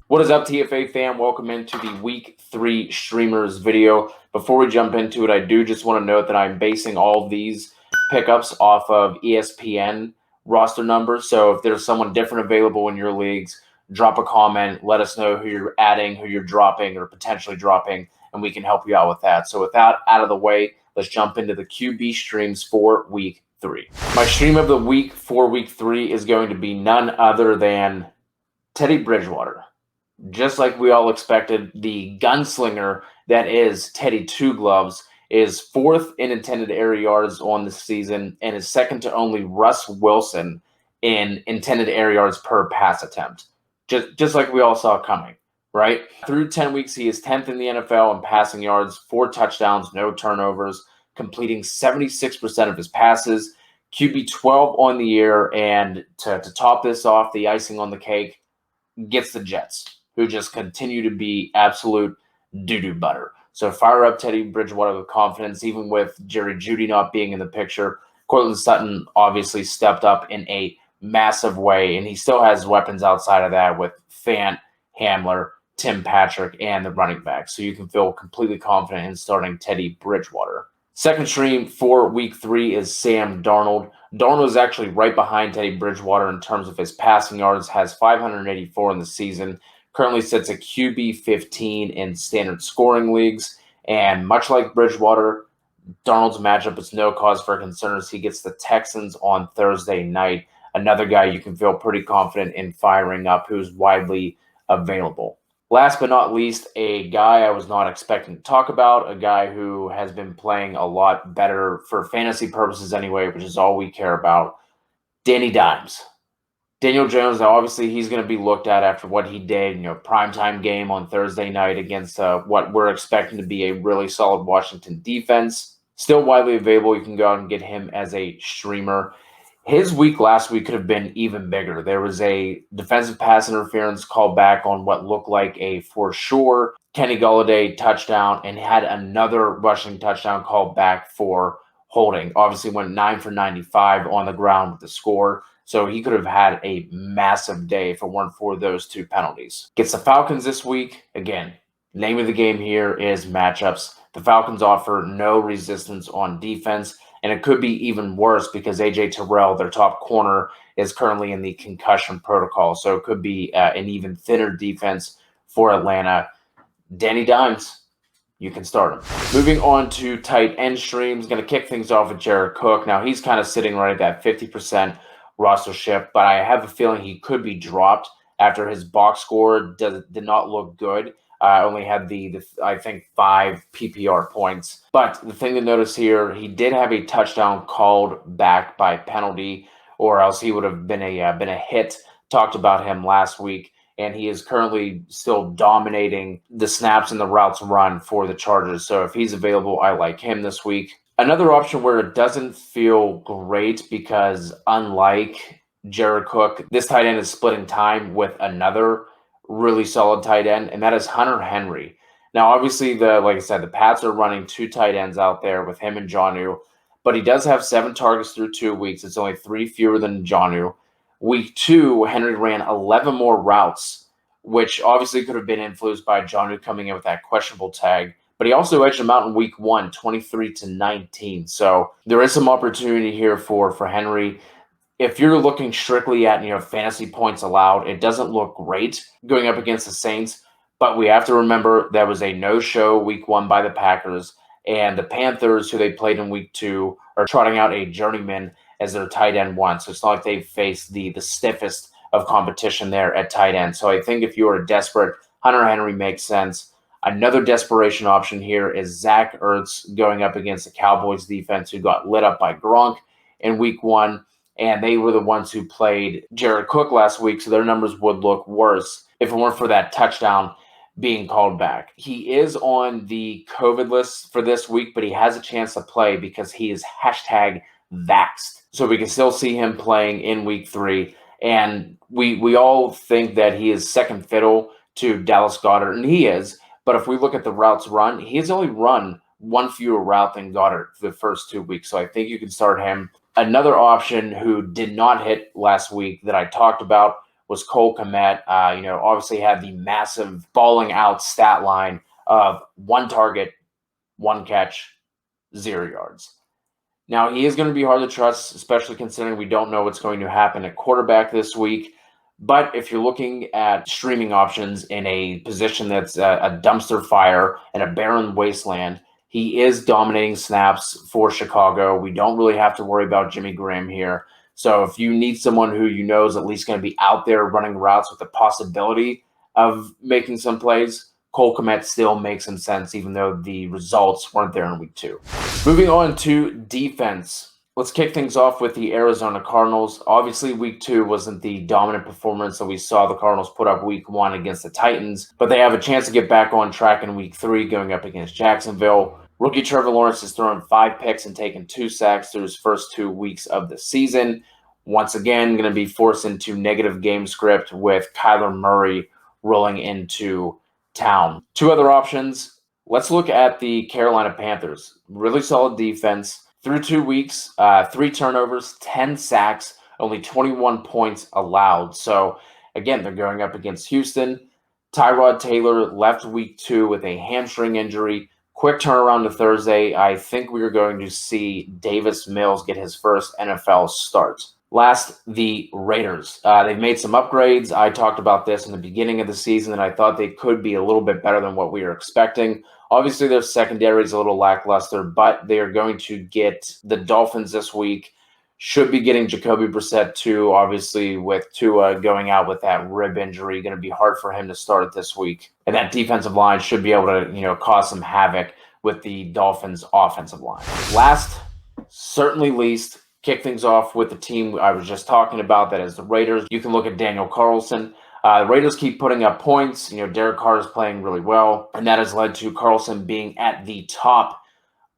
What is up, TFA fam? Welcome into the Week 3 Streamers video. Before we jump into it, I do just want to note that I'm basing all of these pickups off of ESPN roster numbers. So if there's someone different available in your leagues, drop a comment, let us know who you're adding, who you're dropping, or potentially dropping, and we can help you out with that. So with that out of the way, let's jump into the QB streams for Week 3. My stream of the week for Week 3 is going to be none other than Teddy Bridgewater. Just like we all expected, the gunslinger that is Teddy Two Gloves is fourth in intended air yards on the season and is second to only Russ Wilson in intended air yards per pass attempt. Just like we all saw coming, right? Through 10 weeks, he is 10th in the NFL in passing yards, 4 touchdowns, no turnovers, completing 76% of his passes, QB 12 on the year, and to top this off, the icing on the cake, gets the Jets, who just continue to be absolute doo-doo butter. So fire up Teddy Bridgewater with confidence, even with Jerry Jeudy not being in the picture. Cortland Sutton obviously stepped up in a massive way, and he still has weapons outside of that with Fant, Hamler, Tim Patrick, and the running back. So you can feel completely confident in starting Teddy Bridgewater. Second stream for Week 3 is Sam Darnold. Darnold is actually right behind Teddy Bridgewater in terms of his passing yards, has 584 in the season, currently sits at QB 15 in standard scoring leagues, and much like Bridgewater, Darnold's matchup is no cause for concern as he gets the Texans on Thursday night. Another guy you can feel pretty confident in firing up who's widely available. Last but not least, a guy I was not expecting to talk about, a guy who has been playing a lot better for fantasy purposes anyway, which is all we care about, Danny Dimes. Daniel Jones, obviously he's going to be looked at after what he did, primetime game on Thursday night against what we're expecting to be a really solid Washington defense. Still widely available. You can go out and get him as a streamer. His week last week could have been even bigger. There was a defensive pass interference called back on what looked like a for sure Kenny Golladay touchdown and had another rushing touchdown called back for holding. Obviously went 9 for 95 on the ground with the score. So he could have had a massive day if it weren't for those two penalties. Gets the Falcons this week. Again, name of the game here is matchups. The Falcons offer no resistance on defense. And it could be even worse because A.J. Terrell, their top corner, is currently in the concussion protocol. So it could be an even thinner defense for Atlanta. Danny Dimes, you can start him. Moving on to tight end streams, going to kick things off with Jared Cook. Now, he's kind of sitting right at that 50% rostership, but I have a feeling he could be dropped after his box score did not look good. Only had the I think 5 PPR points. But the thing to notice here, he did have a touchdown called back by penalty, or else he would have been a hit. Talked about him last week, and he is currently still dominating the snaps and the routes run for the Chargers. So if he's available, I like him this week. Another option where it doesn't feel great because unlike Jared Cook, this tight end is splitting time with another really solid tight end, and that is Hunter Henry. Now, obviously, like I said, the Pats are running 2 tight ends out there with him and Jonnu, but he does have 7 targets through 2 weeks. It's only 3 fewer than Jonnu. Week 2, Henry ran 11 more routes, which obviously could have been influenced by Jonnu coming in with that questionable tag. But he also edged him out in week 1, 23-19. So there is some opportunity here for Henry. If you're looking strictly at fantasy points allowed, it doesn't look great going up against the Saints. But we have to remember that was a no-show week 1 by the Packers, and the Panthers, who they played in week 2, are trotting out a journeyman as their tight end 1. So it's not like they've faced the stiffest of competition there at tight end. So I think if you are desperate, Hunter Henry makes sense. Another desperation option here is Zach Ertz going up against the Cowboys defense, who got lit up by Gronk in week 1. And they were the ones who played Jared Cook last week, so their numbers would look worse if it weren't for that touchdown being called back. He is on the COVID list for this week, but he has a chance to play because he is #vaxxed. So we can still see him playing in week 3. And we all think that he is second fiddle to Dallas Goedert, and he is. But if we look at the routes run, he has only run 1 fewer route than Goddard for the first 2 weeks. So I think you can start him. Another option who did not hit last week that I talked about was Cole Kmet. Obviously had the massive balling out stat line of 1 target, 1 catch, 0 yards. Now, he is going to be hard to trust, especially considering we don't know what's going to happen at quarterback this week. But if you're looking at streaming options in a position that's a dumpster fire and a barren wasteland, he is dominating snaps for Chicago. We don't really have to worry about Jimmy Graham here. So if you need someone who you know is at least going to be out there running routes with the possibility of making some plays, Cole Kmet still makes some sense, even though the results weren't there in week 2. Moving on to defense. Let's kick things off with the Arizona Cardinals. Obviously, week 2 wasn't the dominant performance that we saw the Cardinals put up week 1 against the Titans, but they have a chance to get back on track in week 3 going up against Jacksonville. Rookie Trevor Lawrence has thrown 5 picks and taken 2 sacks through his first 2 weeks of the season. Once again, going to be forced into negative game script with Kyler Murray rolling into town. 2 other options. Let's look at the Carolina Panthers. Really solid defense. Through 2 weeks, 3 turnovers, 10 sacks, only 21 points allowed. So, again, they're going up against Houston. Tyrod Taylor left week 2 with a hamstring injury. Quick turnaround to Thursday. I think we are going to see Davis Mills get his first NFL start. Last, the Raiders. They've made some upgrades. I talked about this in the beginning of the season, and I thought they could be a little bit better than what we were expecting. Obviously, their secondary is a little lackluster, but they are going to get the Dolphins this week. Should be getting Jacoby Brissett too, obviously, with Tua going out with that rib injury. Going to be hard for him to start this week. And that defensive line should be able to, cause some havoc with the Dolphins' offensive line. Last, certainly least, kick things off with the team I was just talking about, that is the Raiders. You can look at Daniel Carlson. The Raiders keep putting up points. Derek Carr is playing really well, and that has led to Carlson being at the top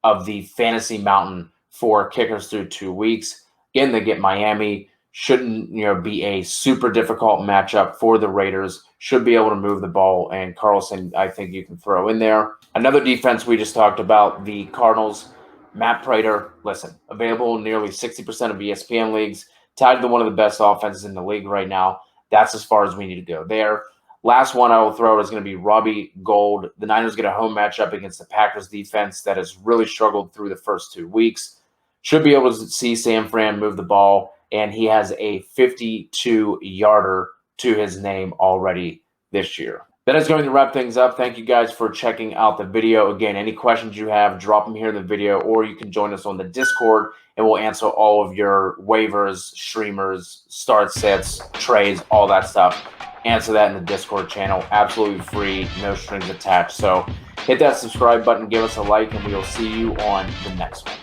of the fantasy mountain for kickers through 2 weeks. Again, they get Miami. Shouldn't be a super difficult matchup for the Raiders. Should be able to move the ball, and Carlson, I think you can throw in there. Another defense we just talked about, the Cardinals. Matt Prater, listen, available in nearly 60% of ESPN leagues, tied to one of the best offenses in the league right now. That's as far as we need to go there. Last one I will throw out is going to be Robbie Gould. The Niners get a home matchup against the Packers defense that has really struggled through the first 2 weeks. Should be able to see San Fran move the ball, and he has a 52-yarder to his name already this year. That is going to wrap things up. Thank you guys for checking out the video. Again, any questions you have, drop them here in the video, or you can join us on the Discord, and we'll answer all of your waivers, streamers, start sets, trades, all that stuff. Answer that in the Discord channel. Absolutely free, no strings attached. So hit that subscribe button, give us a like, and we will see you on the next one.